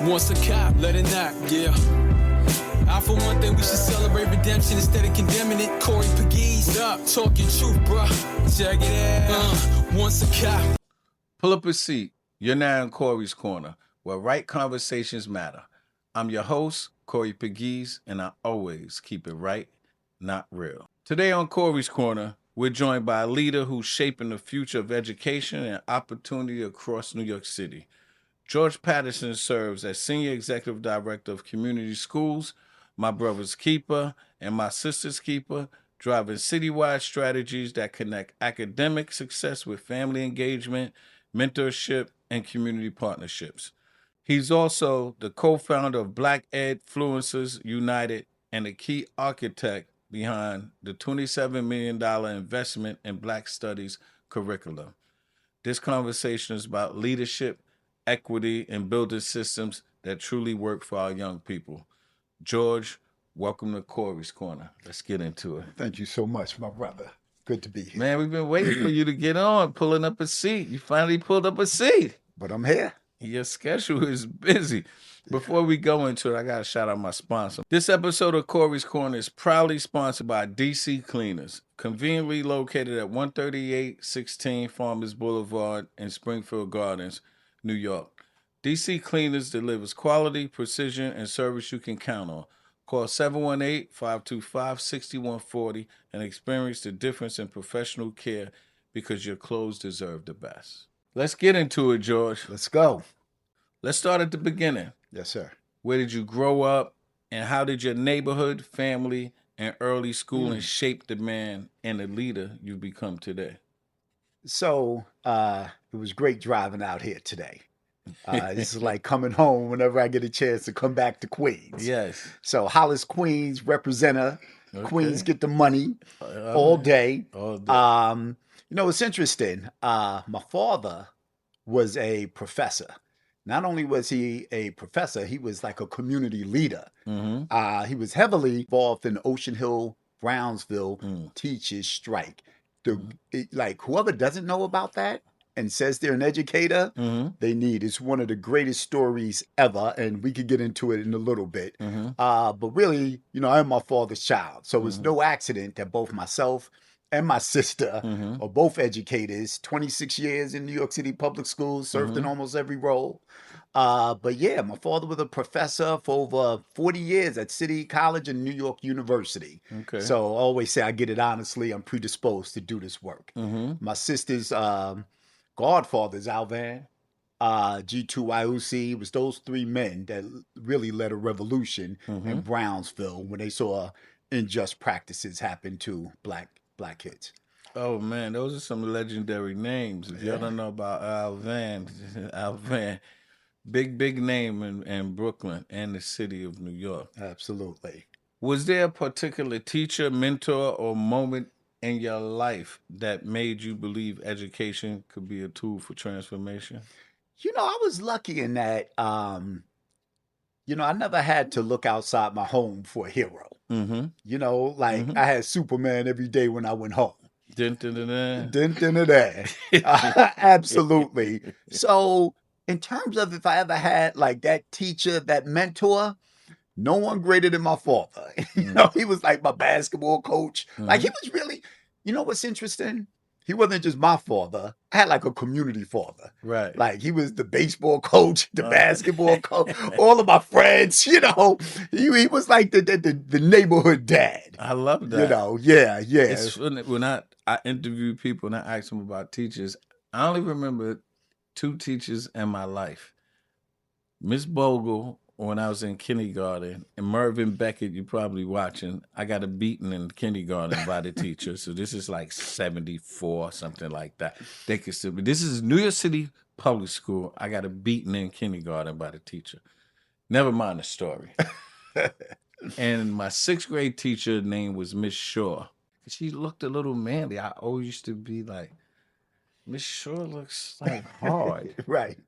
Once a cop, let it knock, yeah. I for one thing we should celebrate redemption instead of condemning it. Corey Pegues up, talking truth, bruh. Check it out. Once a cop. Pull up a seat. You're now in Corey's Corner, where right conversations matter. I'm your host, Corey Pegues, and I always keep it right, not real. Today on Corey's Corner, we're joined by a leader who's shaping the future of education and opportunity across New York City. George Patterson serves as Senior Executive Director of Community Schools, my brother's keeper and my sister's keeper, driving citywide strategies that connect academic success with family engagement, mentorship, and community partnerships. He's also the co-founder of Black Ed-Fluencers United and a key architect behind the $27 million investment in Black Studies curriculum. This conversation is about leadership, equity, and building systems that truly work for our young people. George, welcome to Corey's Corner. Let's get into it. Thank you so much, my brother. Good to be here. Man, we've been waiting for you to get on, pulling up a seat. You finally pulled up a seat. But I'm here. Your schedule is busy. Before we go into it, I got to shout out my sponsor. This episode of Corey's Corner is proudly sponsored by DC Cleaners, conveniently located at 13816 Farmers Boulevard in Springfield Gardens, New York. DC Cleaners delivers quality, precision, and service you can count on. Call 718-525-6140 and experience the difference in professional care because your clothes deserve the best. Let's get into it, George. Let's go. Let's start at the beginning. Yes, sir. Where did you grow up, and how did your neighborhood, family, and early schooling shape the man and the leader you've become today? So it was great driving out here today. This is like coming home whenever I get a chance to come back to Queens. Yes. So Hollis, Queens, representer. Okay. Queens get the money all day. All day. You know, it's interesting. My father was a professor. Not only was he a professor, he was like a community leader. Mm-hmm. He was heavily involved in the Ocean Hill, Brownsville teachers strike. Like whoever doesn't know about that and says they're an educator, they need. It's one of the greatest stories ever, and we could get into it in a little bit. But really, you know, I'm my father's child, so it's no accident that both myself and my sister are both educators. 26 years in New York City public schools, served in almost every role. But yeah, my father was a professor for over 40 years at City College and New York University. Okay. So I always say I get it honestly. I'm predisposed to do this work. My sister's godfathers, Alvan, G2YUC, was those three men that really led a revolution in Brownsville when they saw unjust practices happen to black kids. Oh, man, those are some legendary names. If y'all don't know about Alvan, big name in Brooklyn and the city of New York. Absolutely. Was there a particular teacher, mentor, or moment in your life that made you believe education could be a tool for transformation? You know, I was lucky in that, you know, I never had to look outside my home for a hero. You know, like I had Superman every day when I went home. Absolutely. So in terms of if I ever had like that teacher, that mentor, no one greater than my father. You know, he was like my basketball coach. Like he was really, you know what's interesting? He wasn't just my father. I had like a community father. Right. Like he was the baseball coach, the basketball coach, all of my friends, you know. He was like the neighborhood dad. I love that. You know, yeah. It's funny, when I interview people and I ask them about teachers, I only remember two teachers in my life. Miss Bogle, when I was in kindergarten, and Mervyn Beckett, you're probably watching, I got a beating in kindergarten by the teacher. So this is like 74, something like that. They could still be. This is New York City public school. I got a beating in kindergarten by the teacher. Never mind the story. And my 6th grade teacher name was Miss Shaw. She looked a little manly. I always used to be like, Miss Shaw looks like hard. Right.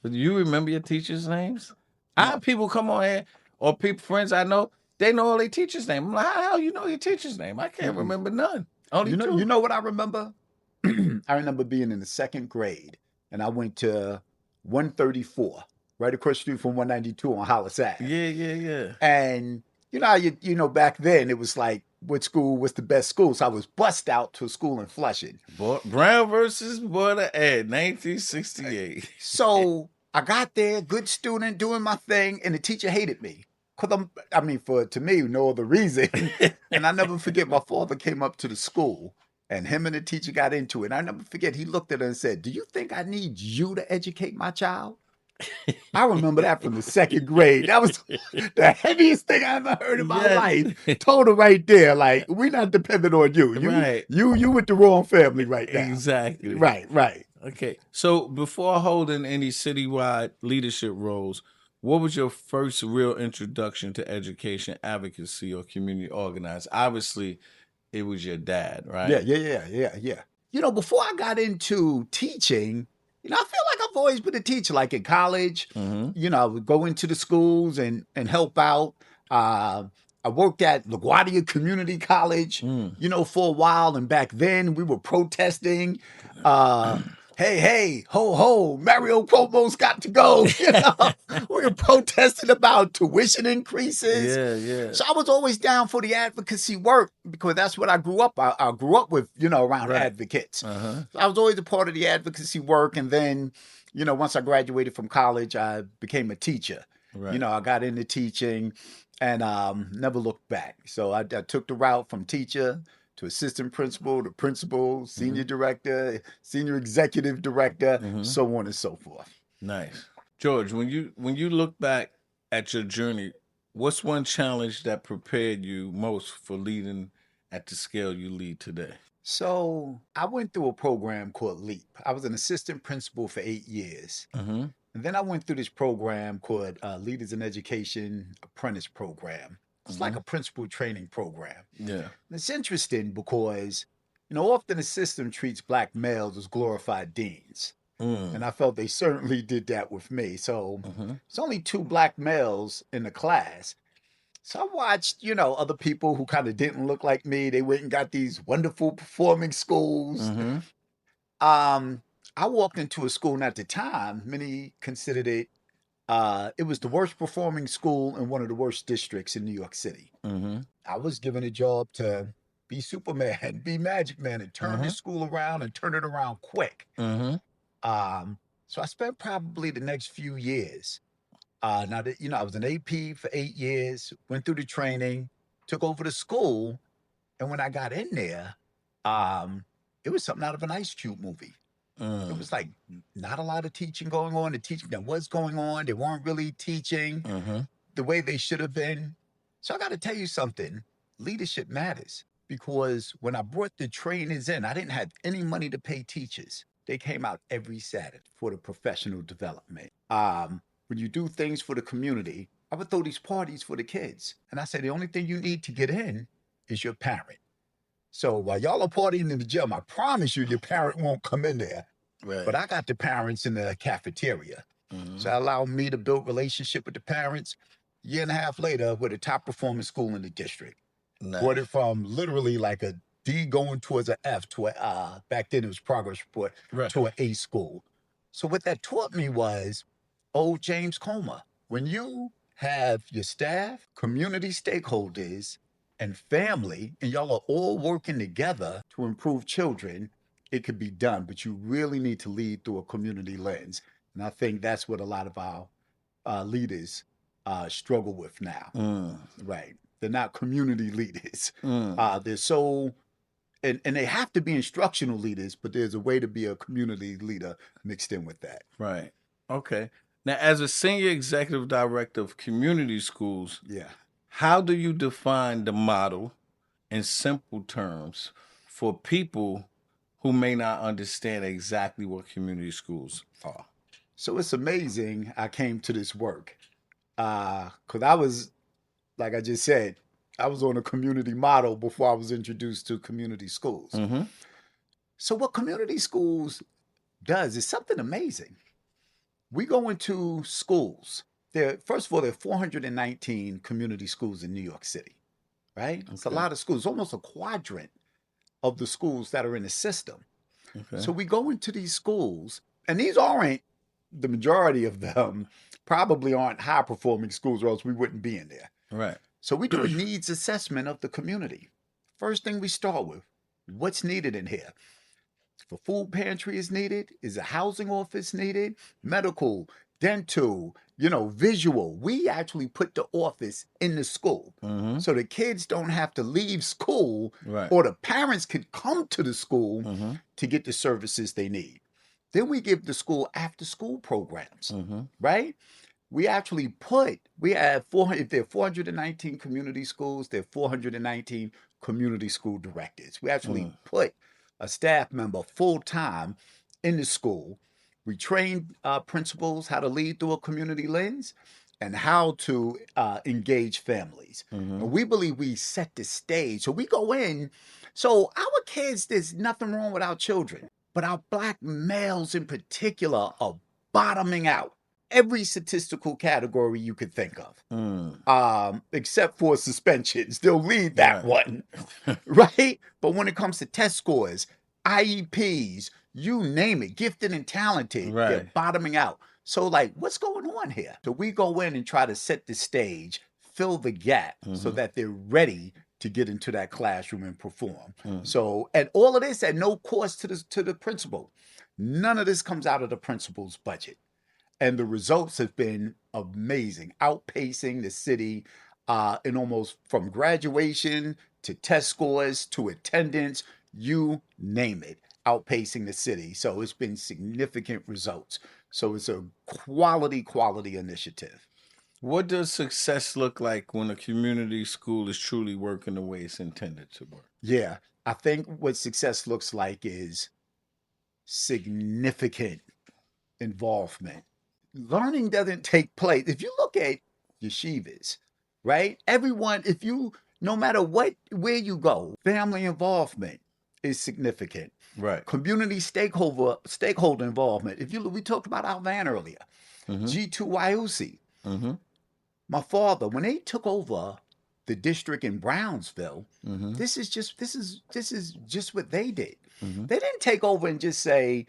But do you remember your teachers' names? I have people come on here, or friends I know, they know all their teachers' name. I'm like, how the hell you know your teacher's name? I can't remember none. Only two. You know what I remember? I remember being in the 2nd grade, and I went to 134 right across the street from 192 on Hollis Ave. Yeah. And you know, how you know, back then it was like, what school was the best school? So I was bussed out to a school in Flushing. Brown versus Board of Ed, 1968. So I got there, good student, doing my thing, and the teacher hated me. To me, no other reason. And I never forget, my father came up to the school, and him and the teacher got into it. And I never forget, he looked at her and said, "Do you think I need you to educate my child?" I remember that from the second grade. That was the heaviest thing I ever heard in my life. Told her right there, like, we're not dependent on you. You with the wrong family right now. Exactly. Right. Okay. So before holding any citywide leadership roles, what was your first real introduction to education, advocacy, or community organizing? Obviously, it was your dad, right? Yeah. You know, before I got into teaching, you know, I feel like I've always been a teacher. Like in college, you know, I would go into the schools and help out. I worked at LaGuardia Community College, you know, for a while. And back then we were protesting. Hey, ho, ho, Mario Cuomo's got to go. You know, we were protesting about tuition increases. Yeah. So I was always down for the advocacy work because that's what I grew up. I grew up with, you know, around advocates. So I was always a part of the advocacy work. And then, you know, once I graduated from college, I became a teacher. Right. You know, I got into teaching and never looked back. So I took the route from teacher to assistant principal, to principal, senior director, senior executive director, so on and so forth. Nice. George, when you look back at your journey, what's one challenge that prepared you most for leading at the scale you lead today? So I went through a program called LEAP. I was an assistant principal for 8 years. And then I went through this program called Leaders in Education Apprentice Program. It's like a principal training program. Yeah. And it's interesting because, you know, often the system treats Black males as glorified deans. And I felt they certainly did that with me. So it's only 2 Black males in the class. So I watched, you know, other people who kind of didn't look like me. They went and got these wonderful performing schools. I walked into a school, and at the time, many considered it was the worst performing school in one of the worst districts in New York City. I was given a job to be Superman, be Magic Man, and turn the school around and turn it around quick. So I spent probably the next few years. Now that, you know, I was an AP for 8 years, went through the training, took over the school, and when I got in there, it was something out of an Ice Cube movie. It was like not a lot of teaching going on. The teaching that was going on, they weren't really teaching the way they should have been. So I got to tell you something. Leadership matters, because when I brought the trainers in, I didn't have any money to pay teachers. They came out every Saturday for the professional development. When you do things for the community, I would throw these parties for the kids. And I said, the only thing you need to get in is your parent. So while y'all are partying in the gym, I promise you your parent won't come in there. Right. But I got the parents in the cafeteria. So that allowed me to build relationship with the parents. Year and a half later, we're the top performing school in the district. Nice. Brought it from literally like a D going towards an F to a, back then it was progress report, to an A school. So what that taught me was, old James Comer, when you have your staff, community stakeholders, and family, and y'all are all working together to improve children, it could be done. But you really need to lead through a community lens. And I think that's what a lot of our leaders struggle with now. Right. They're not community leaders. They're so, and they have to be instructional leaders, but there's a way to be a community leader mixed in with that. Right. Okay. Now, as a senior executive director of community schools, how do you define the model in simple terms for people who may not understand exactly what community schools are? So it's amazing I came to this work because I was, like I just said, I was on a community model before I was introduced to community schools. So what community schools does is something amazing. We go into schools. First of all, there are 419 community schools in New York City, right? It's a lot of schools, almost a quadrant of the schools that are in the system. So we go into these schools, and these aren't the majority of them probably aren't high performing schools, or else we wouldn't be in there. Right. So we do a needs assessment of the community. First thing we start with, what's needed in here? If a food pantry is needed, is a housing office needed, medical, dental, visual. We actually put the office in the school so the kids don't have to leave school, Right. or the parents could come to the school to get the services they need. Then we give the school after school programs, right? We actually we have if there are 419 community schools, there are 419 community school directors. We actually put a staff member full-time in the school. We train principals how to lead through a community lens and how to engage families. And we believe we set the stage. So we go in. So our kids, there's nothing wrong with our children, but our Black males in particular are bottoming out. Every statistical category you could think of, except for suspensions. They'll lead that one, right? But when it comes to test scores, IEPs, you name it, gifted and talented, they're bottoming out. So like, what's going on here? So we go in and try to set the stage, fill the gap so that they're ready to get into that classroom and perform. So, and all of this at no cost to the principal. None of this comes out of the principal's budget. And the results have been amazing, outpacing the city in almost from graduation to test scores to attendance, you name it, outpacing the city. So it's been significant results. So it's a quality initiative. What does success look like when a community school is truly working the way it's intended to work? Yeah, I think what success looks like is significant involvement. Learning doesn't take place. If you look at yeshivas, right? Everyone, no matter where you go, family involvement is significant. Right. Community stakeholder involvement. We talked about Alvan earlier. G2YUC. My father, when they took over the district in Brownsville, this is just what they did. They didn't take over and just say,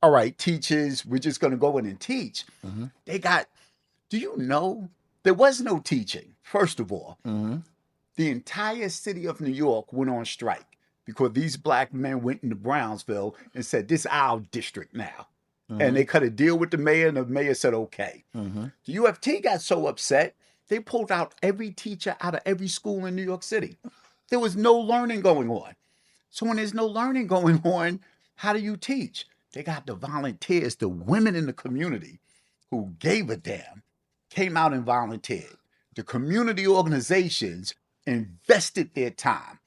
all right, teachers, we're just going to go in and teach. Do you know, there was no teaching, first of all. The entire city of New York went on strike because these Black men went into Brownsville and said, this is our district now. And they cut a deal with the mayor, and the mayor said, okay. The UFT got so upset, they pulled out every teacher out of every school in New York City. There was no learning going on. So when there's no learning going on, how do you teach? They got the volunteers, the women in the community who gave a damn, came out and volunteered. The community organizations invested their time.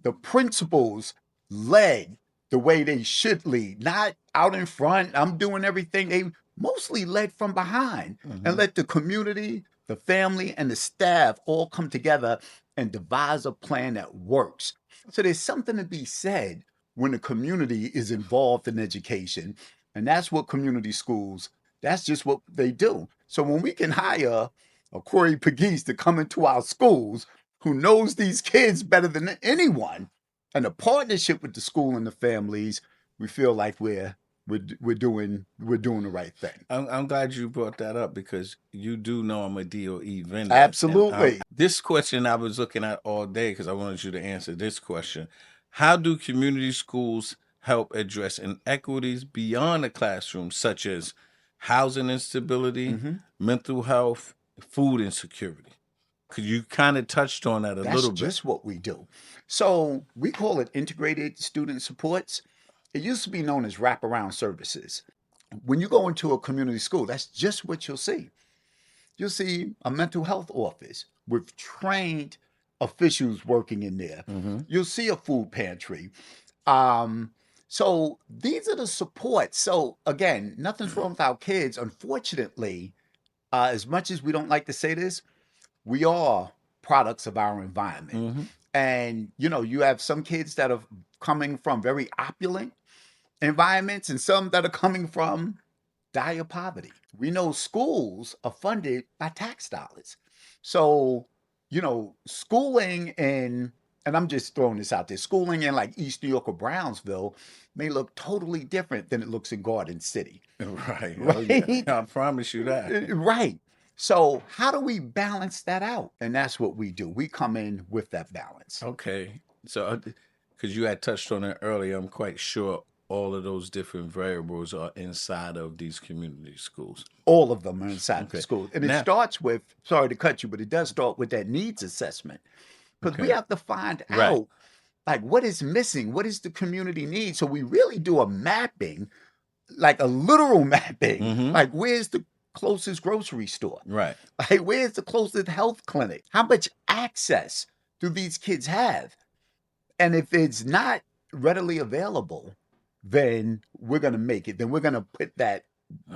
The principals led the way they should lead, not out in front. I'm doing everything. They mostly led from behind and let the community, the family, and the staff all come together and devise a plan that works. So there's something to be said when the community is involved in education. And that's what community schools, that's just what they do. So when we can hire a Corey Pegues to come into our schools who knows these kids better than anyone, and a partnership with the school and the families, we feel like we're doing the right thing. I'm glad you brought that up because you do know I'm a DOE vendor. Absolutely. This question I was looking at all day because I wanted you to answer this question. How do community schools help address inequities beyond the classroom, such as housing instability, mental health, food insecurity? Because you kind of touched on that a little bit. That's just what we do. So we call it integrated student supports. It used to be known as wraparound services. When you go into a community school, that's just what you'll see. You'll see a mental health office with trained officials working in there. You'll see a food pantry. So these are the supports. So again, nothing's wrong with our kids. Unfortunately, as much as we don't like to say this, we are products of our environment. And, you have some kids that are coming from very opulent environments and some that are coming from dire poverty. We know schools are funded by tax dollars. So, schooling in and I'm just throwing this out there, schooling in like East New York or Brownsville may look totally different than it looks in Garden City. Right. Right? Oh, yeah. I promise you that. Right. So how do we balance that out? And that's what we do. We come in with that balance. Okay. So, because you had touched on it earlier, I'm quite sure all of those different variables are inside of these community schools. All of them are inside the Okay. school. And Now- it starts with, sorry to cut you, but it does start with that needs assessment. Because we Okay. have to find Right. out, like, what is missing? What is the community need? So we really do a mapping, like a literal mapping. Mhm. Like, where's the closest grocery store? Right. Like, where's the closest health clinic? How much access do these kids have? And if it's not readily available, then we're going to make it. Then we're going to put that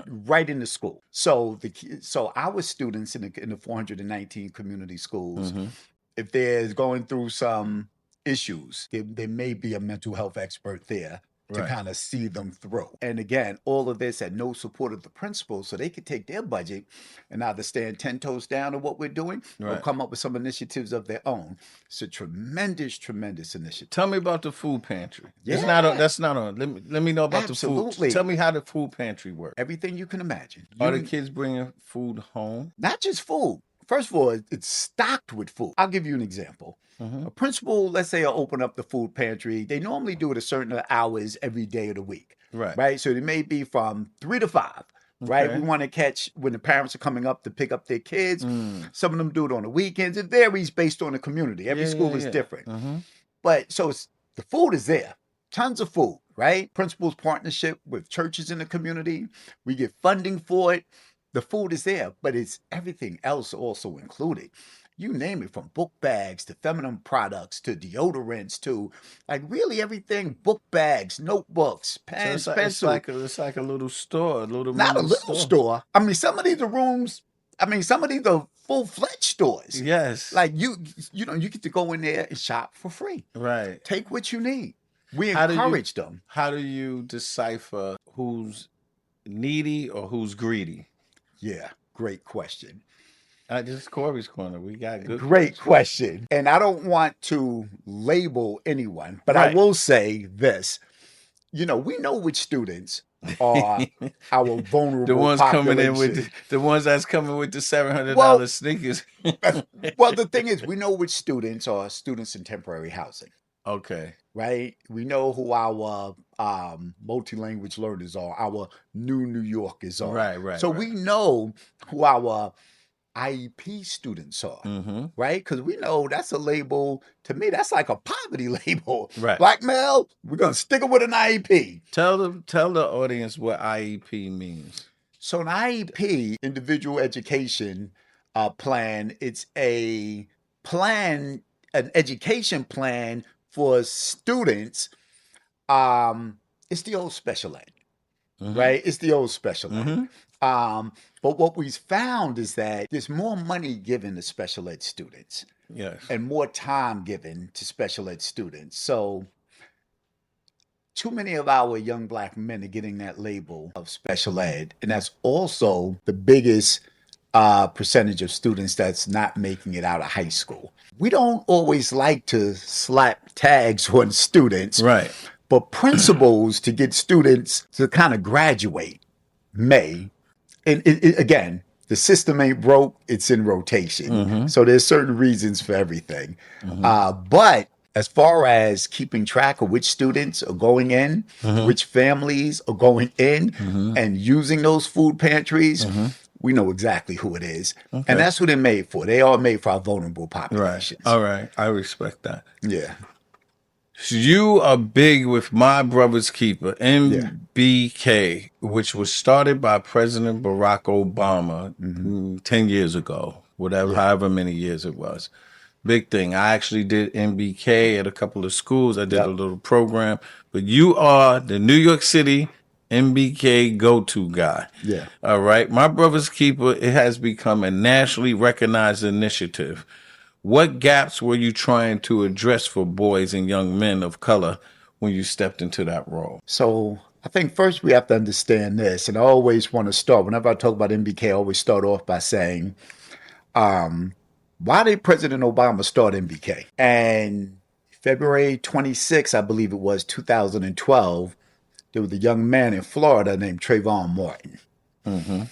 right into school. So so our students in the 419 community schools, Mhm. if they're going through some issues, there may be a mental health expert there to Right. kind of see them through. And again, all of this had no support of the principal, so they could take their budget and either stand 10 toes down on what we're doing or Right. come up with some initiatives of their own. It's a tremendous, tremendous initiative. Tell me about the food pantry. It's Yeah. not on, that's not on. Let me know about the Absolutely. food. Tell me how the food pantry works. Everything you can imagine. Are the You- kids bringing food home? not just food. First of all, it's stocked with food. I'll give you an example. Mhm. A principal, let's say, will open up the food pantry. They normally do it at certain hours every day of the week, Right. right? So it may be from 3 to 5, right? Okay. We want to catch when the parents are coming up to pick up their kids. Mm. Some of them do it on the weekends. It varies based on the community. Every Yeah, school yeah, is yeah. different. Mhm. But so the food is there. Tons of food, right? Principals partnership with churches in the community. We get funding for it. The food is there, but it's everything else also included. You name it, from book bags to feminine products to deodorants to like really everything, book bags, notebooks, So pens, it's pencils. like a little store, a little Not a mini little store. I mean, some of these are rooms, some of these are full-fledged stores. Yes. Like you know, you get to go in there and shop for free. right. Take what you need. We How do you- encourage them. How do you decipher who's needy or who's greedy? Yeah, great question. Just Corey's Corner. We got good. Great question. And I don't want to label anyone, but Right. I will say this. You know, we know which students are our vulnerable The ones coming in with population. the ones that's coming with the $700 Well- sneakers. Well, the thing is, we know which students are students in temporary housing, Okay. right? We know who our multi-language learners are, our New Yorkers are. Right. So we know who our IEP students are, Mm-hmm. right? Because we know that's a label, to me, that's like a poverty label. Right. Black male, we're going to stick them with an IEP. Tell the audience what IEP means. So an IEP, individual education plan, it's a plan, an education plan for students. It's the old special ed, Mhm. right? It's the old special ed. Mhm. But what we've found is that there's more money given to special ed students Yes. and more time given to special ed students. So too many of our young Black men are getting that label of special ed. And that's also the biggest percentage of students that's not making it out of high school. We don't always like to slap tags on students, Right. but principals to get students to kind of graduate may. And again, the system ain't broke, it's in rotation. Mhm. So there's certain reasons for everything. Mhm. But as far as keeping track of which students are going in, Mhm. which families are going in Mhm. and using those food pantries, Mhm. we know exactly who it is. Okay. And that's who they're made for. They are made for our vulnerable Right. populations. All right. I respect that. Yeah. So you are big with My Brother's Keeper, MBK, which was started by President Barack Obama 10 years ago, however many years it was. Big thing. I actually did MBK at a couple of schools. I did Yep. a little program. But you are the New York City MBK go-to guy. Yeah. All right. My Brother's Keeper, it has become a nationally recognized initiative. What gaps were you trying to address for boys and young men of color when you stepped into that role? So I think first we have to understand this. And I always want to start, whenever I talk about MBK, I always start off by saying, why did President Obama start MBK? And February 26, I believe it was, 2012, there was a young man in Florida named Trayvon Martin. Mm-hmm.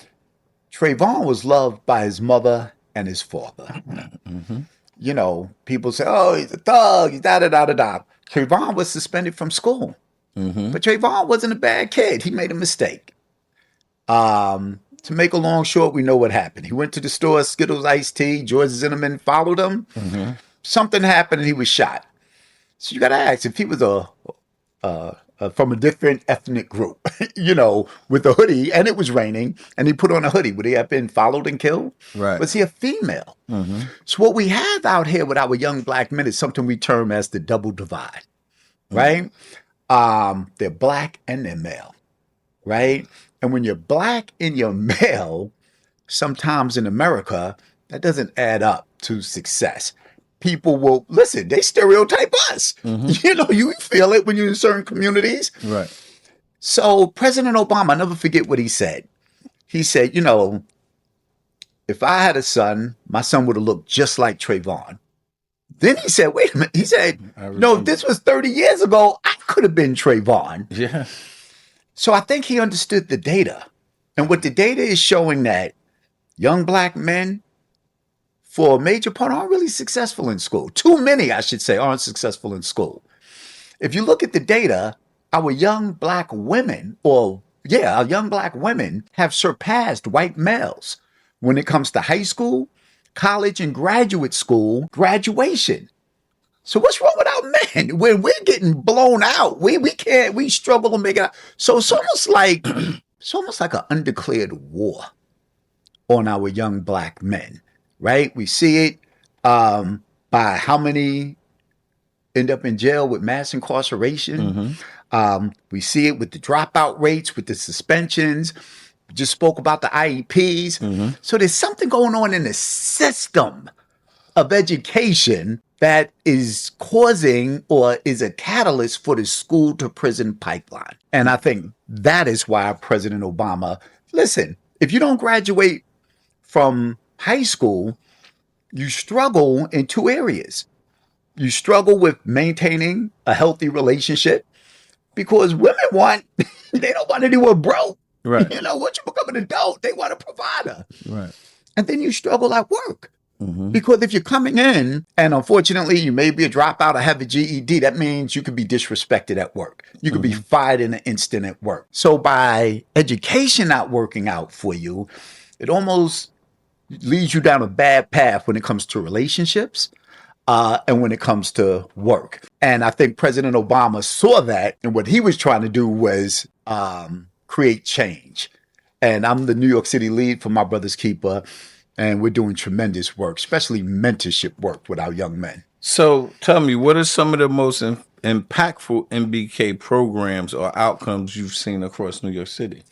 Trayvon was loved by his mother and his father. Mm-hmm. You know, people say, oh, he's a thug, he's da-da-da-da-da. Trayvon was suspended from school. Mm-hmm. But Trayvon wasn't a bad kid. He made a mistake. To make a long short, we know what happened. He went to the store, Skittles iced tea. George Zimmerman followed him. Mm-hmm. Something happened and he was shot. So you got to ask if he was from a different ethnic group, you know, with a hoodie, and it was raining, and he put on a hoodie. Would he have been followed and killed? Right. Was he a female? Mm-hmm. So what we have out here with our young black men is something we term as the double divide, right? They're black and they're male, right? And when you're black and you're male, sometimes in America, that doesn't add up to success. People will, listen, they stereotype us. Mm-hmm. You know, you feel it when you're in certain communities. Right. So President Obama, I'll never forget what he said. He said, you know, if I had a son, my son would have looked just like Trayvon. Then he said, wait a minute. He said, no, if this was 30 years ago, I could have been Trayvon. Yeah. So I think he understood the data. And what the data is showing that young black men, for a major part, aren't really successful in school. Too many, I should say, aren't successful in school. If you look at the data, our young black women, our young black women have surpassed white males when it comes to high school, college, and graduate school graduation. So what's wrong with our men? When we're getting blown out, we struggle to make it out. So it's almost like an undeclared war on our young black men, right? We see it by how many end up in jail with mass incarceration. Mm-hmm. We see it with the dropout rates, with the suspensions. We just spoke about the IEPs. Mm-hmm. So there's something going on in the system of education that is causing or is a catalyst for the school to prison pipeline. And I think that is why President Obama, listen, if you don't graduate from high school, you struggle in two areas. You struggle with maintaining a healthy relationship because women they don't want anyone broke. Right. You know, once you become an adult, they want a provider. Right. And then you struggle at work. Mm-hmm. Because if you're coming in and unfortunately you may be a dropout or have a GED, that means you could be disrespected at work. You could be fired in an instant at work. So by education not working out for you, it almost leads you down a bad path when it comes to relationships and when it comes to work. And I think President Obama saw that, and what he was trying to do was create change. And I'm the New York City lead for My Brother's Keeper. And we're doing tremendous work, especially mentorship work with our young men. So tell me, what are some of the most impactful MBK programs or outcomes you've seen across New York City?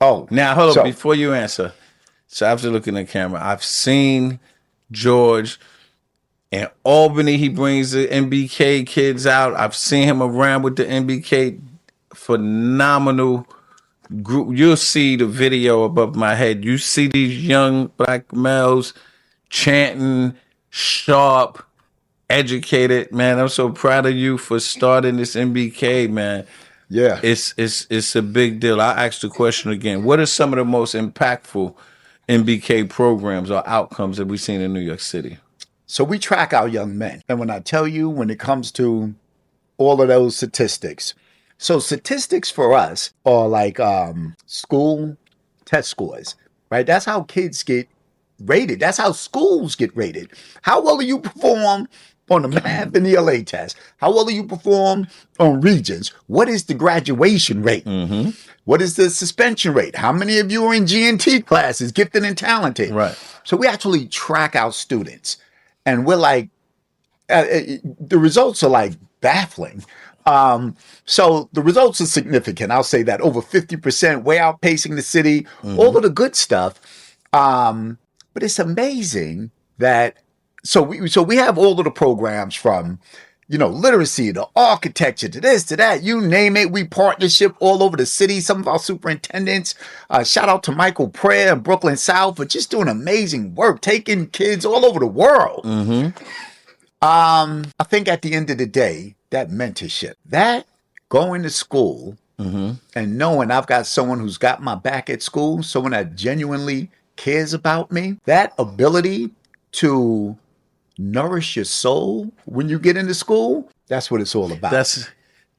Oh, now hold on, before you answer. So I have to look in the camera. I've seen George in Albany. He brings the MBK kids out. I've seen him around with the MBK. Phenomenal group. You'll see the video above my head. You see these young black males chanting, sharp, educated. Man, I'm so proud of you for starting this MBK, man. Yeah. It's a big deal. I asked the question again. What are some of the most impactful MBK programs or outcomes that we've seen in New York City? So we track our young men. And when I tell you, when it comes to all of those statistics, so statistics for us are like school test scores, right? That's how kids get rated. That's how schools get rated. How well do you perform on the math and the LA test? How well do you perform on regions? What is the graduation rate? Mm-hmm. What is the suspension rate? How many of you are in GNT classes, gifted and talented? Right. So we actually track our students, and we're like, the results are like baffling. So the results are significant. I'll say that over 50%, way outpacing the city, all of the good stuff. But it's amazing that, so we have all of the programs from, you know, literacy to architecture to this, to that, you name it. We partnership all over the city. Some of our superintendents, shout out to Michael Prayer in Brooklyn South for just doing amazing work, taking kids all over the world. Mm-hmm. I think at the end of the day, that mentorship, that going to school and knowing I've got someone who's got my back at school, someone that genuinely cares about me, that ability to nourish your soul when you get into school, that's what it's all about.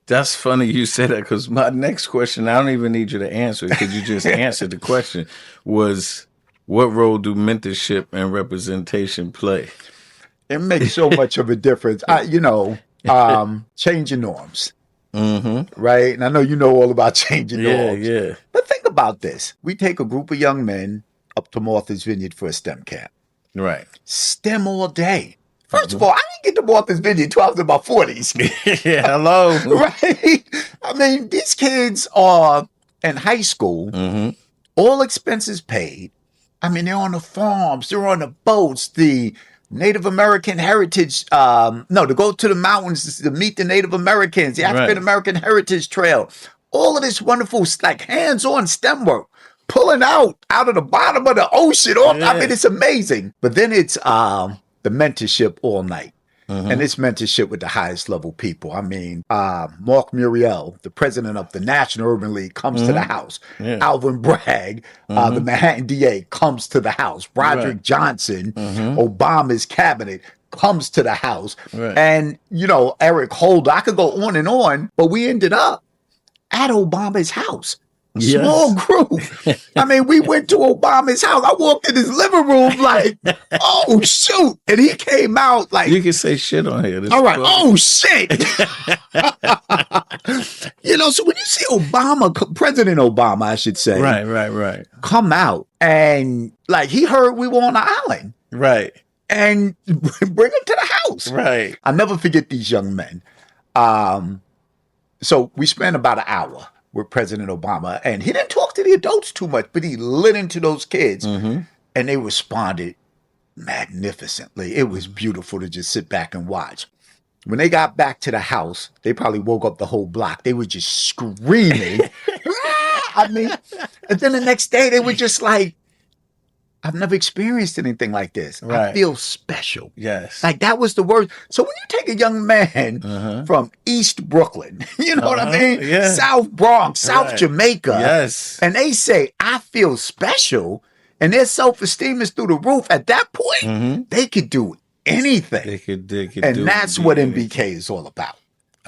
That's funny you said that, because my next question, I don't even need you to answer it because you just answered the question, was what role do mentorship and representation play? It makes so much of a difference. Changing norms, right? And I know you know all about changing norms. Yeah. But think about this. We take a group of young men up to Martha's Vineyard for a STEM camp. Right. STEM all day. First of all, I didn't get to Martha's Vineyard until I was in my 40s. Yeah, hello. Right? I mean, these kids are in high school, all expenses paid. I mean, they're on the farms, they're on the boats, the Native American heritage, to go to the mountains to meet the Native Americans, the African American Heritage Trail. All of this wonderful, like hands-on STEM work, pulling out of the bottom of the ocean. I mean, it's amazing. But then it's the mentorship all night. And it's mentorship with the highest level people. I mean, Mark Muriel, the president of the National Urban League, comes to the house. Yeah. Alvin Bragg, the Manhattan DA, comes to the house. Broderick Johnson, Obama's cabinet, comes to the house. Right. And, Eric Holder, I could go on, but we ended up at Obama's house. Small group. I mean, we went to Obama's house. I walked in his living room like, oh, shoot. And he came out like... You can say shit on here. All right. Oh, shit. So when you see President Obama, I should say. Right. Come out and like he heard we were on the island. Right. And bring him to the house. Right. I'll never forget these young men. So we spent about an hour with President Obama, and he didn't talk to the adults too much, but he lit into those kids, and they responded magnificently. It was beautiful to just sit back and watch. When they got back to the house, they probably woke up the whole block. They were just screaming. I mean, and then the next day they were just like, I've never experienced anything like this. Right. I feel special. Yes. Like that was the word. So when you take a young man from East Brooklyn, you know what I mean? Yeah. South Bronx, South Jamaica. Yes. And they say, I feel special. And their self-esteem is through the roof. At that point, they could do anything. They could and that's what MBK is all about.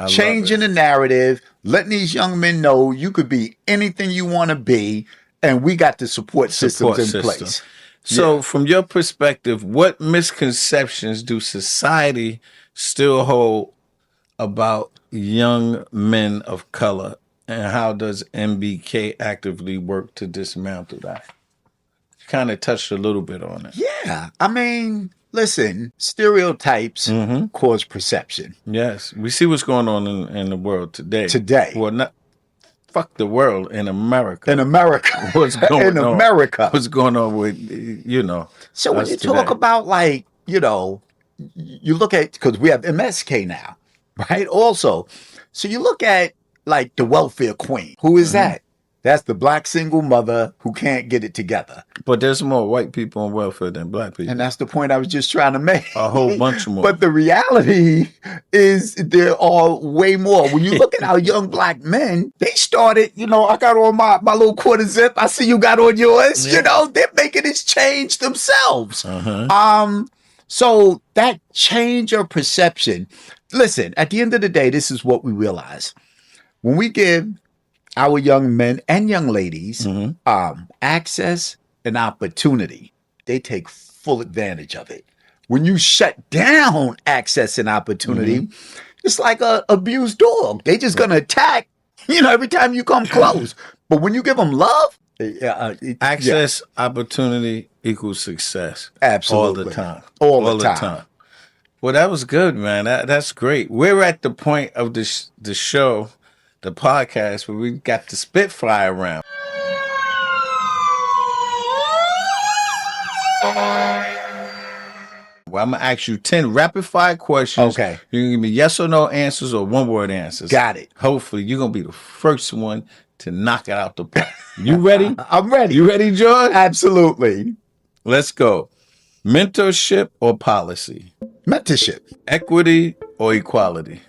Changing the narrative, letting these young men know you could be anything you want to be. And we got the support systems in place. So from your perspective, what misconceptions do society still hold about young men of color, and how does MBK actively work to dismantle that? Kind of touched a little bit on it. Yeah. I mean, listen, stereotypes cause perception. Yes. We see what's going on in the world today. Well, not fuck the world, in America. What's going on? What's going on with, So when you talk about you look at, because we have MSK now, right? Also, so you look at the welfare queen. Who is that? That's the black single mother who can't get it together. But there's more white people on welfare than black people. And that's the point I was just trying to make. A whole bunch more. But the reality is there are way more. When you look at our young black men, they started, I got on my little quarter zip. I see you got on yours. Yeah. They're making this change themselves. So that change of perception. Listen, at the end of the day, this is what we realize. When we give our young men and young ladies access and opportunity, they take full advantage of it. When you shut down access and opportunity, it's like a abused dog. They just gonna attack, every time you come close. But when you give them love, access, opportunity equals success. Absolutely. All the time. All the time. Well, that was good, man. That's great. We're at the point of the show, the podcast, where we got the Spitfire round. Well, I'm going to ask you 10 rapid-fire questions. Okay. You can give me yes or no answers or one-word answers. Got it. Hopefully, you're going to be the first one to knock it out the park. You ready? I'm ready. You ready, George? Absolutely. Let's go. Mentorship or policy? Mentorship. Equity or equality?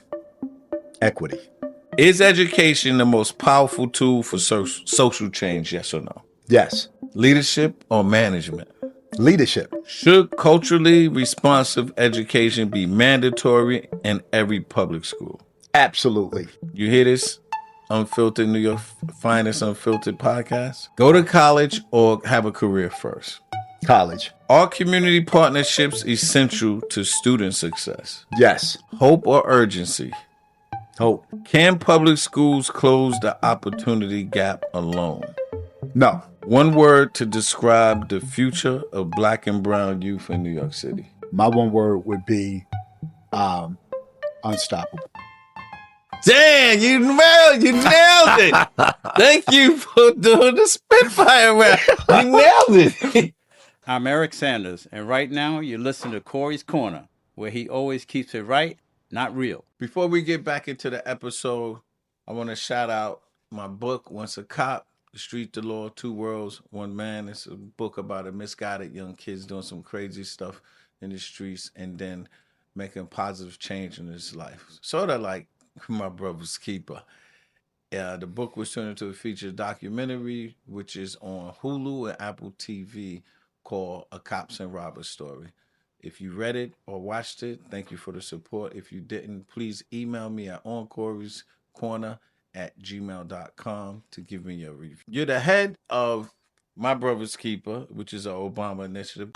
Equity. Is education the most powerful tool for social change, yes or no? Yes. Leadership or management? Leadership. Should culturally responsive education be mandatory in every public school? Absolutely. You hear this? Unfiltered, New York finest unfiltered podcast. Go to college or have a career first. College. Are community partnerships essential to student success? Yes. Hope or urgency? Hope. Can public schools close the opportunity gap alone? No. One word to describe the future of Black and brown youth in New York City. My one word would be unstoppable. Damn, you nailed it. Thank you for doing the Spitfire rap. You nailed it. I'm Eric Sanders, and right now you're listening to Corey's Corner, where he always keeps it right, not real. Before we get back into the episode, I want to shout out my book, Once a Cop, The Street, the Law, Two Worlds, One Man. It's a book about a misguided young kids doing some crazy stuff in the streets and then making positive change in his life. Sort of like My Brother's Keeper. The book was turned into a feature documentary, which is on Hulu and Apple TV, called A Cops and Robbers Story. If you read it or watched it, thank you for the support. If you didn't, please email me at oncoryscorner@gmail.com to give me your review. You're the head of My Brother's Keeper, which is an Obama initiative.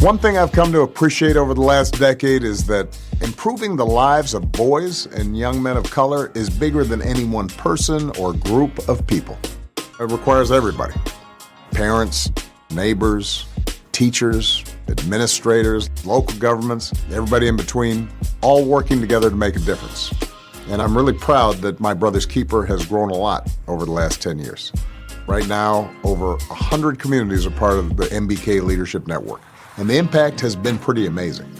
One thing I've come to appreciate over the last decade is that improving the lives of boys and young men of color is bigger than any one person or group of people. It requires everybody. Parents, neighbors, teachers, administrators, local governments, everybody in between, all working together to make a difference. And I'm really proud that My Brother's Keeper has grown a lot over the last 10 years. Right now, over 100 communities are part of the MBK Leadership Network. And the impact has been pretty amazing.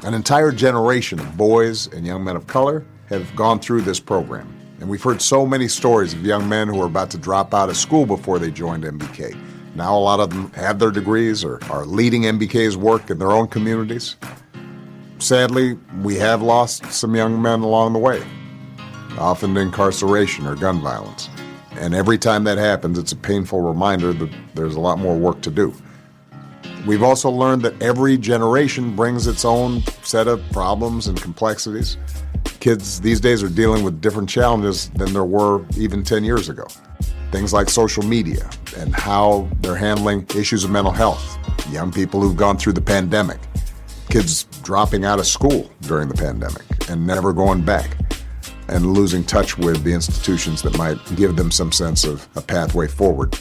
An entire generation of boys and young men of color have gone through this program. And we've heard so many stories of young men who are about to drop out of school before they joined MBK. Now a lot of them have their degrees or are leading MBK's work in their own communities. Sadly, we have lost some young men along the way, often to incarceration or gun violence. And every time that happens, it's a painful reminder that there's a lot more work to do. We've also learned that every generation brings its own set of problems and complexities. Kids these days are dealing with different challenges than there were even 10 years ago. Things like social media and how they're handling issues of mental health, young people who've gone through the pandemic, kids dropping out of school during the pandemic and never going back, and losing touch with the institutions that might give them some sense of a pathway forward.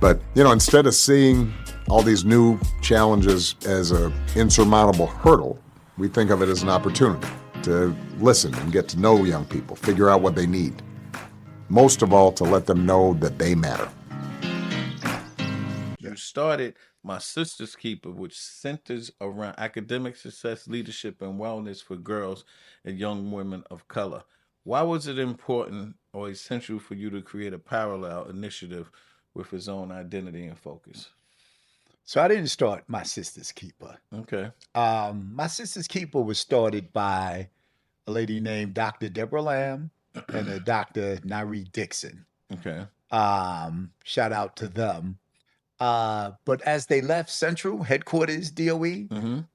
But, instead of seeing all these new challenges as an insurmountable hurdle, we think of it as an opportunity to listen and get to know young people, figure out what they need. Most of all, to let them know that they matter. You started My Sister's Keeper, which centers around academic success, leadership, and wellness for girls and young women of color. Why was it important or essential for you to create a parallel initiative with its own identity and focus? So I didn't start My Sister's Keeper. Okay. My Sister's Keeper was started by a lady named Dr. Deborah Lamb and a Dr. Nyree Dixon. Okay. Shout out to them. But as they left Central Headquarters, DOE,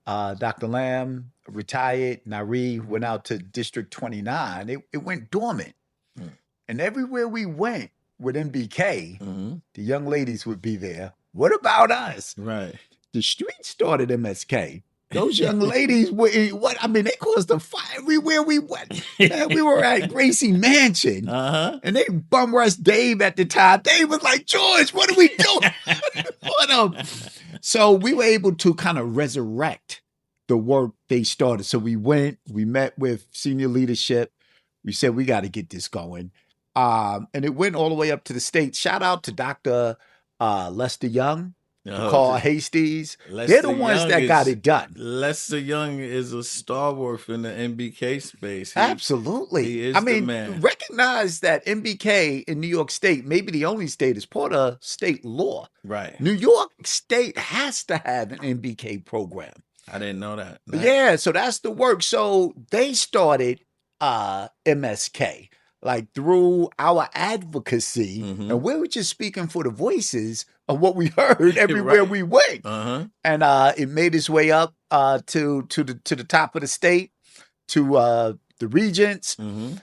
Dr. Lamb retired, Nyree went out to District 29. It went dormant. And everywhere we went with MBK, the young ladies would be there. What about us? Right. The street started MSK. Those young ladies, they caused a fire everywhere we went. Man, we were at Gracie Mansion, and they bum rushed Dave at the time. Dave was like, George, what are we doing? So we were able to kind of resurrect the work they started. So we met with senior leadership. We said, we got to get this going. And it went all the way up to the state. Shout out to Dr. Lester Young, Carl Hasties. They're the ones that got it done. Lester Young is a stalwart in the MBK space. Absolutely. He is the man. Recognize that MBK in New York State, maybe the only state, is part of state law. Right. New York State has to have an MBK program. I didn't know that. Nice. Yeah, so that's the work. So they started MSK, like through our advocacy, and we were just speaking for the voices of what we heard everywhere we went. And it made its way up to the top of the state, to the regents,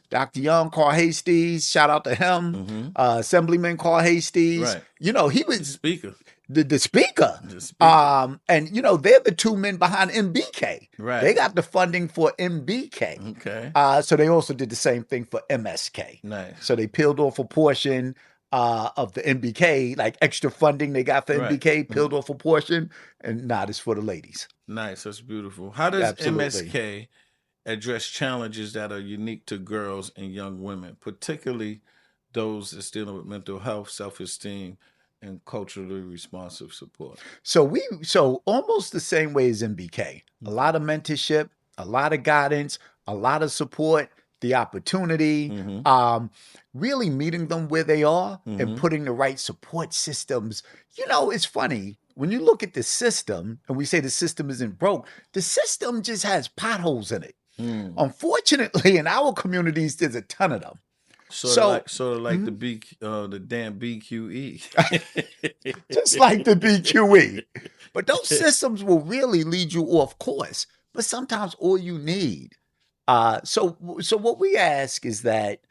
Dr. Young, Carl Hasties, shout out to him, Assemblyman Carl Hasties. Right. You know, he was the speaker. The speaker. And you know, they're the two men behind MBK. Right. They got the funding for MBK. Okay. So they also did the same thing for MSK. Nice. So they peeled off a portion of the MBK, like extra funding they got for MBK, peeled off a portion, and now it's for the ladies. Nice. That's beautiful. How does MSK address challenges that are unique to girls and young women, particularly those that's dealing with mental health, self-esteem, and culturally responsive support? So almost the same way as MBK. A lot of mentorship, a lot of guidance, a lot of support, the opportunity, really meeting them where they are and putting the right support systems. You know, it's funny. When you look at the system, and we say the system isn't broke, the system just has potholes in it. Unfortunately, in our communities, there's a ton of them. Sort of like the damn BQE. Just like the BQE. But those systems will really lead you off course. But sometimes all you need. So what we ask is that,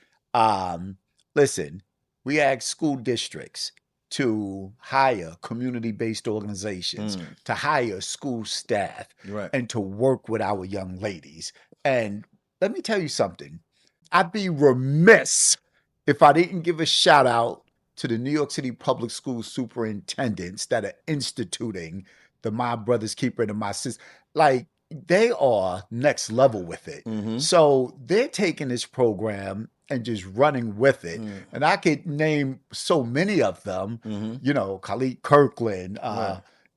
listen, we ask school districts to hire community-based organizations, to hire school staff, and to work with our young ladies. And let me tell you something. I'd be remiss if I didn't give a shout out to the New York City public school superintendents that are instituting the My Brother's Keeper and My Sister. Like, they are next level with it. So they're taking this program and just running with it. And I could name so many of them, you know, Khalid Kirkland,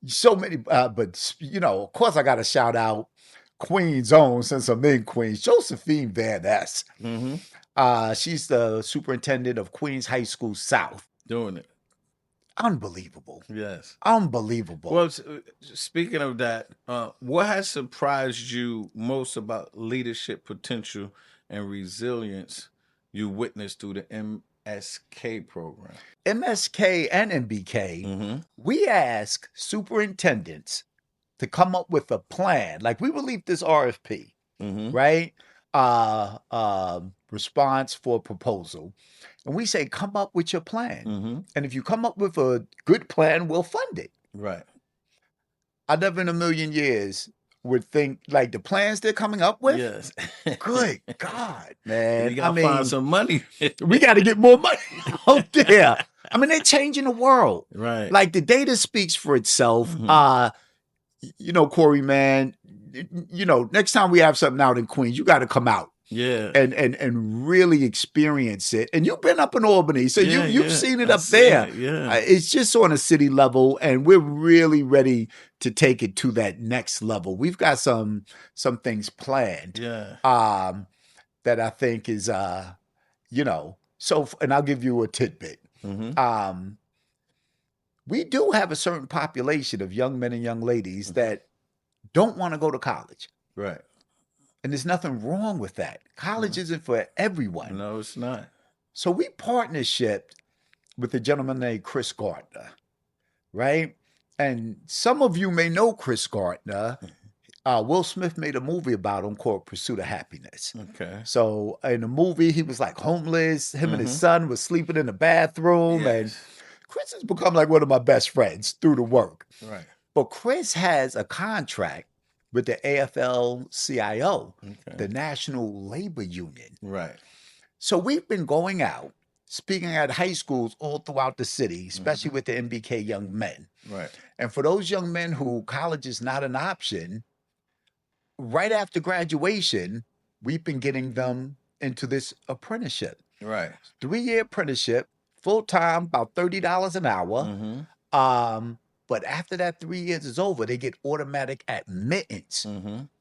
so many, but, you know, of course I got to shout out Queen's own, since I'm in Queens, Josephine Van Ness. She's the superintendent of Queens High School South. Doing it. Unbelievable. Yes. Unbelievable. Well, speaking of that, what has surprised you most about leadership potential and resilience you witnessed through the MSK program? MSK and MBK, we ask superintendents to come up with a plan. Like, we released this RFP, right? Response for proposal. And we say, come up with your plan. And if you come up with a good plan, we'll fund it. Right. I never in a million years would think, like, the plans they're coming up with. Yes. Good God, man. You gotta find some money. We got to get more money out there. I mean, they're changing the world. Right. Like, the data speaks for itself. You know, Corey, man, you know, next time we have something out in Queens, you got to come out. Yeah. And really experience it. And you've been up in Albany, so you've seen it up there. It's just on a city level, and we're really ready to take it to that next level. We've got some things planned. Yeah. That I think is you know, so, and I'll give you a tidbit. We do have a certain population of young men and young ladies that don't want to go to college. Right. And there's nothing wrong with that. College isn't for everyone. No, it's not. So we partnershiped with a gentleman named Chris Gardner, right? And some of you may know Chris Gardner. Will Smith made a movie about him called Pursuit of Happiness. Okay. So in the movie, he was like homeless. Him and his son was sleeping in the bathroom. And Chris has become like one of my best friends through the work. Right. But Chris has a contract with the AFL-CIO, the National Labor Union. Right. So we've been going out, speaking at high schools all throughout the city, especially with the MBK young men. Right. And for those young men who college is not an option, right after graduation, we've been getting them into this apprenticeship. Right. 3-year apprenticeship, full-time, about $30 an hour. But after that 3 years is over, they get automatic admittance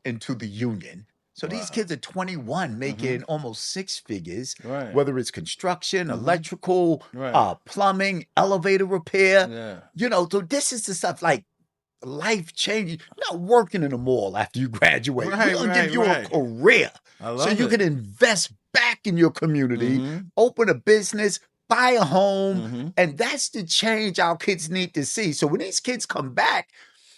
into the union. So these kids are 21 making almost six figures, Right. whether it's construction, electrical, Right. plumbing, elevator repair. Yeah. You know, so this is the stuff like life changing. You're not working in a mall after you graduate. Right, We're going to right, give you right. a career I love so you it. can invest back in your community, open a business, buy a home. And that's the change our kids need to see. So when these kids come back,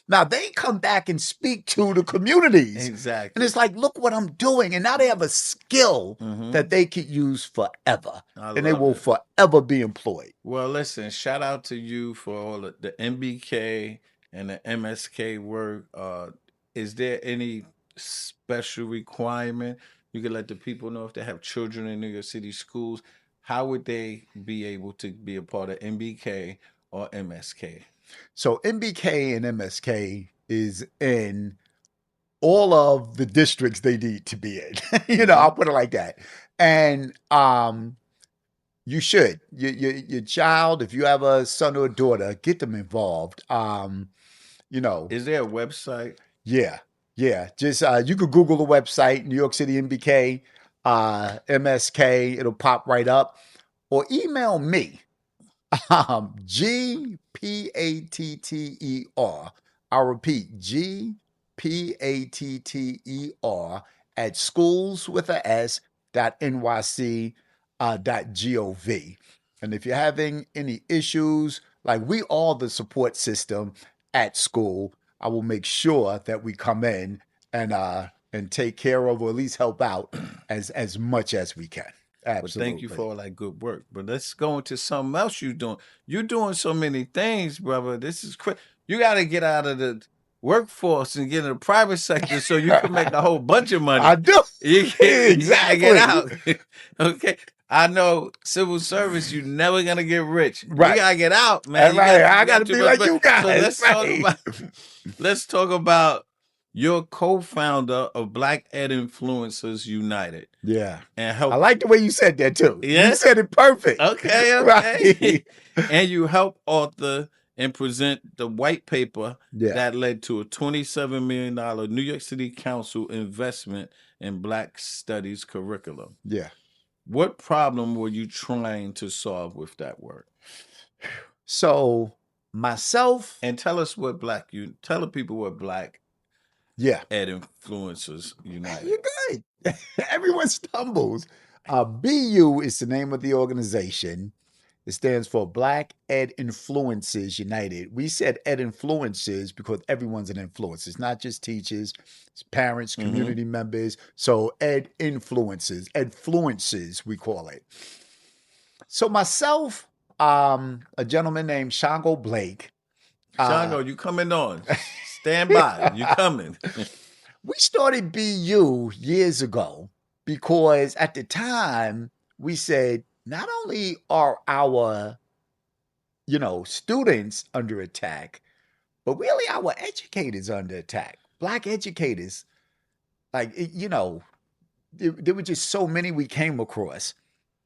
now they come back and speak to the communities. Exactly. And it's like, look what I'm doing. And now they have a skill that they could use forever. And they love will it. forever be employed. Well, listen, shout out to you for all of the MBK and the MSK work. Is there any special requirement? You can let the people know if they have children in New York City schools. How would they be able to be a part of MBK or MSK? So MBK and MSK is in all of the districts they need to be in. You know, I'll put it like that. And you should. Your child, if you have a son or a daughter, get them involved. You know. Is there a website? Yeah. Just you could Google the website, New York City MBK, MSK. It'll pop right up. Or email me. GPATTER. I'll repeat, GPATTER at schools.nyc.gov. And if you're having any issues, like we are the support system at school, I will make sure that we come in and take care of, or at least help out as much as we can. Absolutely. Well, thank you for all that good work. But let's go into something else you're doing. You're doing so many things, brother. This is crazy. You got to get out of the workforce and get in the private sector so you can make a whole bunch of money. I do. Exactly. Get out. Okay. I know civil service, you're never going to get rich. Right. You got to get out, man. Right. I got to be like you guys. So let's talk about you're co-founder of Black Ed-Fluencers United. Yeah. And help. I like the way you said that too. Yeah? You said it perfect. Okay. Right. And you help author and present the white paper that led to a $27 million New York City Council investment in Black Studies curriculum. Yeah. What problem were you trying to solve with that work? So myself, and tell us what tell the people what Black Ed-Fluencers United. You're good. Everyone stumbles. BU is the name of the organization. It stands for Black Ed-Fluencers United. We said Ed-Influencers because everyone's an influencer. It's not just teachers, it's parents, community members. So Ed-Influencers, Ed-Fluencers, we call it. So myself, a gentleman named Shango Blake. Shango, you coming on. Stand by. You coming. We started BU years ago because at the time we said, not only are our, students under attack, but really our educators under attack. Black educators, there were just so many we came across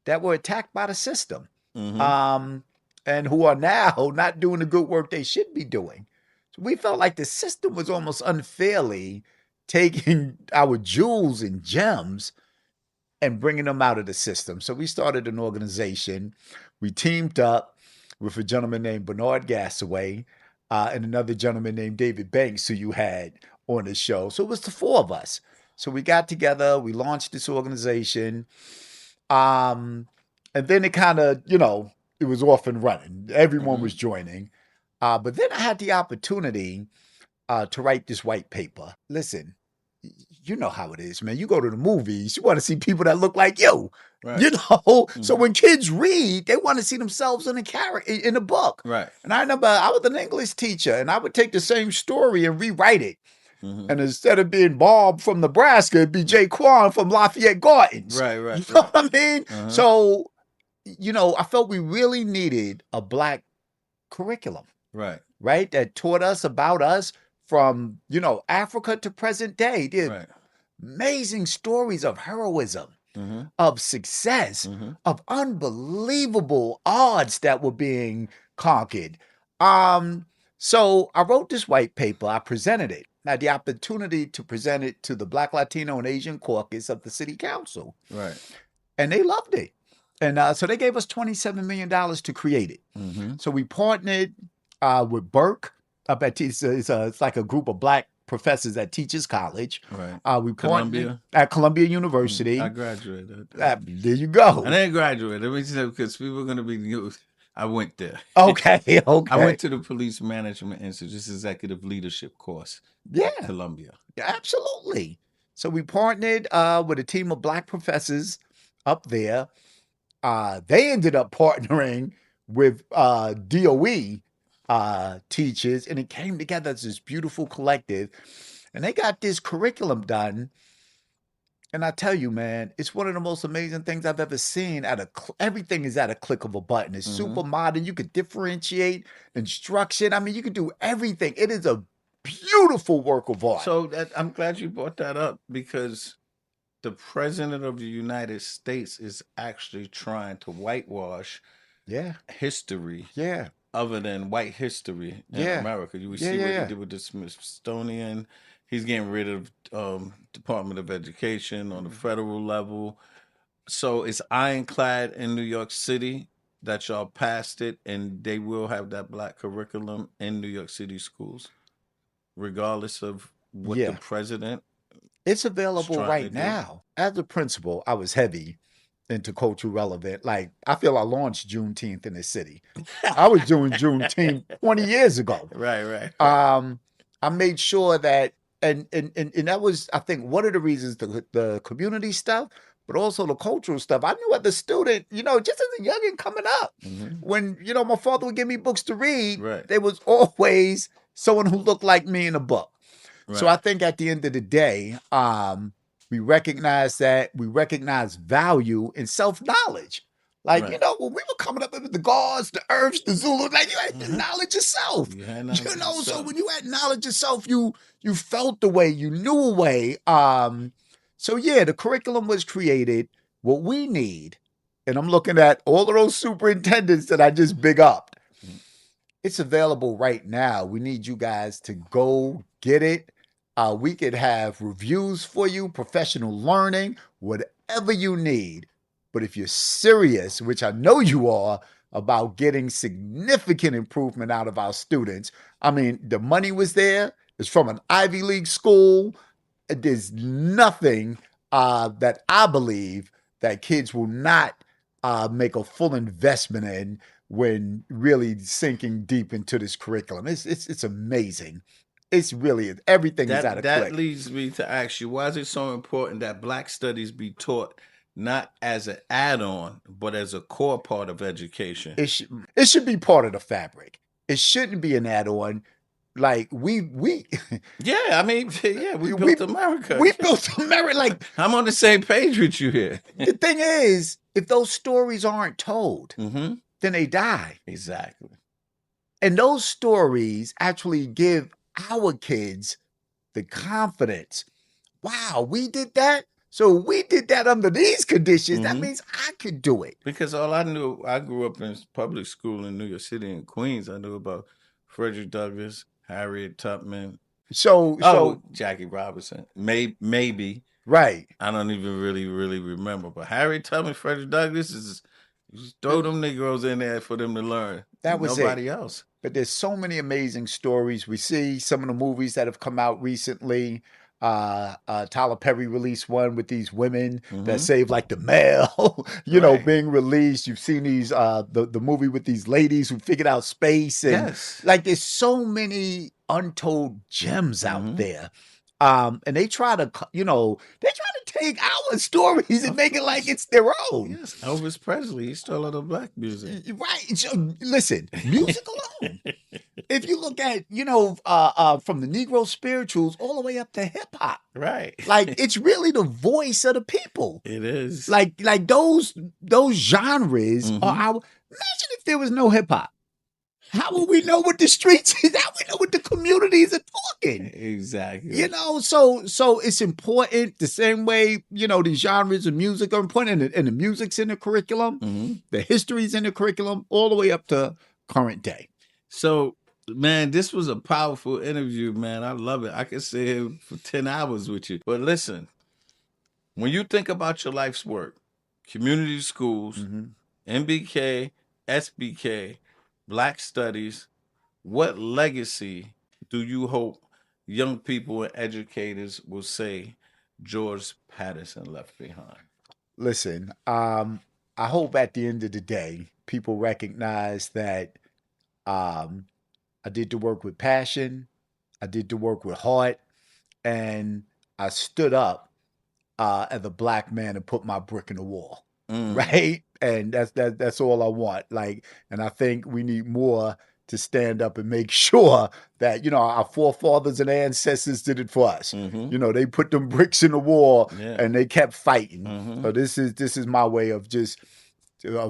that were attacked by the system, and who are now not doing the good work they should be doing. So we felt like the system was almost unfairly taking our jewels and gems and bringing them out of the system. So we started an organization. We teamed up with a gentleman named Bernard Gassaway and another gentleman named David Banks, who you had on the show. So it was the four of us. So we got together, we launched this organization. And then it kind of, it was off and running. Everyone was joining. But then I had the opportunity to write this white paper. Listen, you know how it is, man. You go to the movies, you want to see people that look like you. Right. So when kids read, they want to see themselves in a book. Right. And I remember I was an English teacher, and I would take the same story and rewrite it. And instead of being Bob from Nebraska, it'd be Jay Quan from Lafayette Gardens. Right. You know what I mean? So, I felt we really needed a Black curriculum. Right. That taught us about us from, Africa to present day. There amazing stories of heroism, of success, of unbelievable odds that were being conquered. So I wrote this white paper. I presented it. I had the opportunity to present it to the Black, Latino, and Asian caucus of the city council. Right. And they loved it. And so they gave us $27 million to create it. Mm-hmm. So we partnered with Burke. Up at it's like a group of Black professors at Teachers College. Right. We Columbia? partnered at Columbia University. I graduated. There you go. I didn't graduate. Let me say, because people are going to be new. I went there. Okay. I went to the Police Management Institute, this executive leadership course. Yeah. At Columbia. Absolutely. So we partnered with a team of Black professors up there. They ended up partnering with DOE teachers, and it came together as this beautiful collective. And they got this curriculum done. And I tell you, man, it's one of the most amazing things I've ever seen. Everything is at a click of a button. It's super modern. You could differentiate instruction. I mean, you could do everything. It is a beautiful work of art. So I'm glad you brought that up, because the president of the United States is actually trying to whitewash history. Yeah. Other than white history in America. You see what he did with the Smithsonian. He's getting rid of Department of Education on the federal level. So it's ironclad in New York City that y'all passed it, and they will have that Black curriculum in New York City schools, regardless of what the president. It's available right now. As a principal, I was heavy into cultural relevant. Like, I feel I launched Juneteenth in the city. I was doing Juneteenth 20 years ago. Right. I made sure that, and that was, I think, one of the reasons, the community stuff, but also the cultural stuff. I knew as a student, just as a youngin' coming up, when, my father would give me books to read, there was always someone who looked like me in a book. Right. So I think at the end of the day, we recognize value in self-knowledge. Like, when we were coming up with the Guards, the Herbs, the Zulu, like, you had to knowledge yourself. So when you had knowledge yourself, you felt the way, you knew a way. So the curriculum was created. What we need, and I'm looking at all of those superintendents that I just big up, it's available right now. We need you guys to go get it. We could have reviews for you, professional learning, whatever you need. But if you're serious, which I know you are, about getting significant improvement out of our students, I mean, the money was there. It's from an Ivy League school. There's nothing that I believe that kids will not make a full investment in when really sinking deep into this curriculum. It's amazing. It's really, everything is out of click. That leads me to ask you, why is it so important that Black studies be taught not as an add-on, but as a core part of education? It should be part of the fabric. It shouldn't be an add-on. Like we built America. We built America. Like, I'm on the same page with you here. The thing is, if those stories aren't told, then they die. Exactly. And those stories actually give our kids the confidence. Wow, we did that. So we did that under these conditions. That means I could do it. Because all I knew, I grew up in public school in New York City and Queens. I knew about Frederick Douglass, Harriet Tubman. So Jackie Robinson. Maybe. Right. I don't even really remember. But Harriet Tubman, Frederick Douglass, just throw them Negroes in there for them to learn. That was nobody else. But there's so many amazing stories. We see some of the movies that have come out recently. Tyler Perry released one with these women that saved like the mail, being released. You've seen these, the movie with these ladies who figured out space. And like, there's so many untold gems out there. And they try to take our stories and make it like it's their own. Yes, Elvis Presley, he stole all the Black music. Right. So, listen, music alone. If you look at, from the Negro spirituals all the way up to hip hop. Right. Like, it's really the voice of the people. It is. Like those genres are our. Imagine if there was no hip hop. How will we know what the streets is? How will we know what the communities are talking? Exactly. So it's important the same way, the genres of music are important, and the music's in the curriculum, the history's in the curriculum, all the way up to current day. So Man, this was a powerful interview, man. I love it. I could sit here for 10 hours with you. But listen, when you think about your life's work, community schools, MBK, SBK, Black Studies, what legacy do you hope young people and educators will say George Patterson left behind? Listen, I hope at the end of the day, people recognize that I did the work with passion, I did the work with heart, and I stood up as a Black man and put my brick in the wall, right? And that's all I want. Like, and I think we need more to stand up and make sure that, you know, our forefathers and ancestors did it for us. You know, they put them bricks in the wall and they kept fighting. So this is my way of just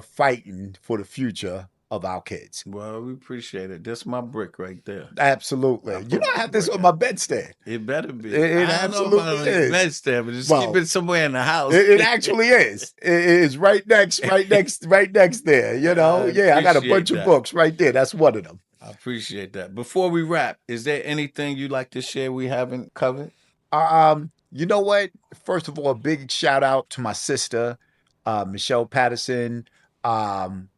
fighting for the future of our kids. Well, we appreciate it. That's my brick right there. Absolutely. You know, I have this on my bedstand. It better be. It I don't know about absolutely is. bedstand, but just Well, keep it somewhere in the house. It actually is. It is right next there. You know, I got a bunch of books right there. That's one of them. I appreciate that. Before we wrap, is there anything you'd like to share we haven't covered? You know what? First of all, a big shout out to my sister, Michelle Patterson.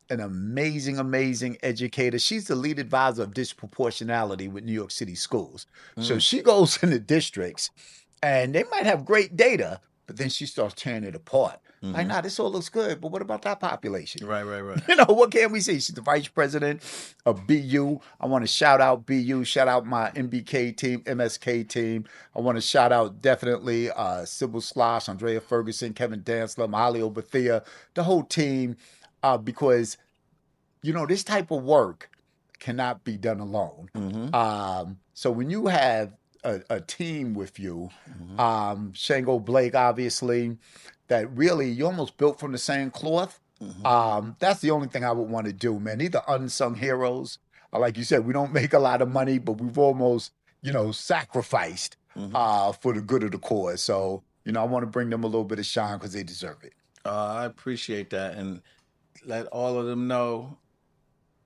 An amazing educator. She's the lead advisor of disproportionality with New York City schools. So she goes into districts and they might have great data, but then she starts tearing it apart. Like, nah, this all looks good, but what about that population? Right. You know, what can we see? She's the vice president of BU. I want to shout out BU, shout out my MBK team, MSK team. I want to shout out definitely Sybil Slosh, Andrea Ferguson, Kevin Dantzler, Mahali Obathia, the whole team, because, you know, this type of work cannot be done alone. So when you have a team with you, Shango Blake, obviously, that really you almost built from the same cloth. That's the only thing I would want to do, man. These are unsung heroes. Like you said, we don't make a lot of money, but we've almost, you know, sacrificed for the good of the cause. So, you know, I want to bring them a little bit of shine because they deserve it. I appreciate that. And let all of them know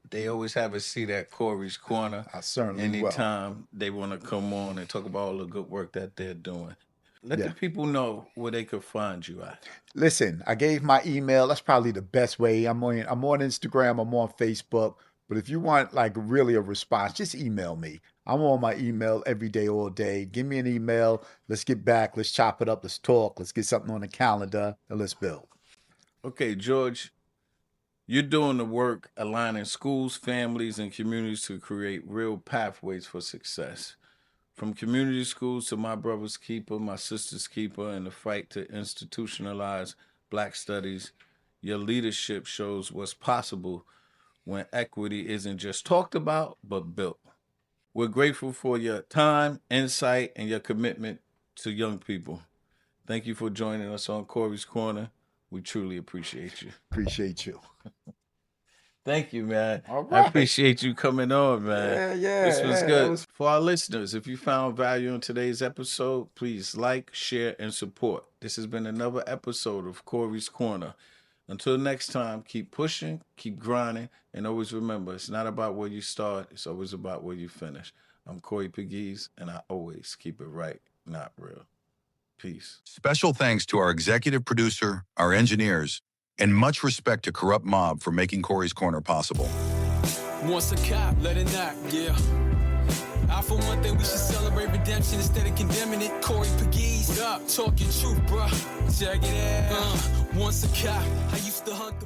they always have a seat at Corey's Corner. I certainly Anytime they want to come on and talk about all the good work that they're doing. Let the people know where they could find you at. Listen, I gave my email. That's probably the best way. I'm on Instagram. I'm on Facebook. But if you want like really a response, just email me. I'm on my email every day, all day. Give me an email. Let's get back. Let's chop it up. Let's talk. Let's get something on the calendar and let's build. Okay, George, you're doing the work aligning schools, families, and communities to create real pathways for success. From community schools to my brother's keeper, my sister's keeper, and the fight to institutionalize Black studies, your leadership shows what's possible when equity isn't just talked about, but built. We're grateful for your time, insight, and your commitment to young people. Thank you for joining us on Corey's Corner. We truly appreciate you. Appreciate you. Thank you, man. All right. I appreciate you coming on, man. This was good. For our listeners, if you found value in today's episode, please like, share, and support. This has been another episode of Corey's Corner. Until next time, keep pushing, keep grinding, and always remember, it's not about where you start, it's always about where you finish. I'm Corey Pegues, and I always keep it right, not real. Peace. Special thanks to our executive producer, our engineers, and much respect to Corrupt Mob for making Corey's Corner possible. Once a cop, let it knock, yeah. I for one thing we should celebrate redemption instead of condemning it. Corey Pegues, up, talking truth, bruh. Check it out. Once a cop, I used to hunt the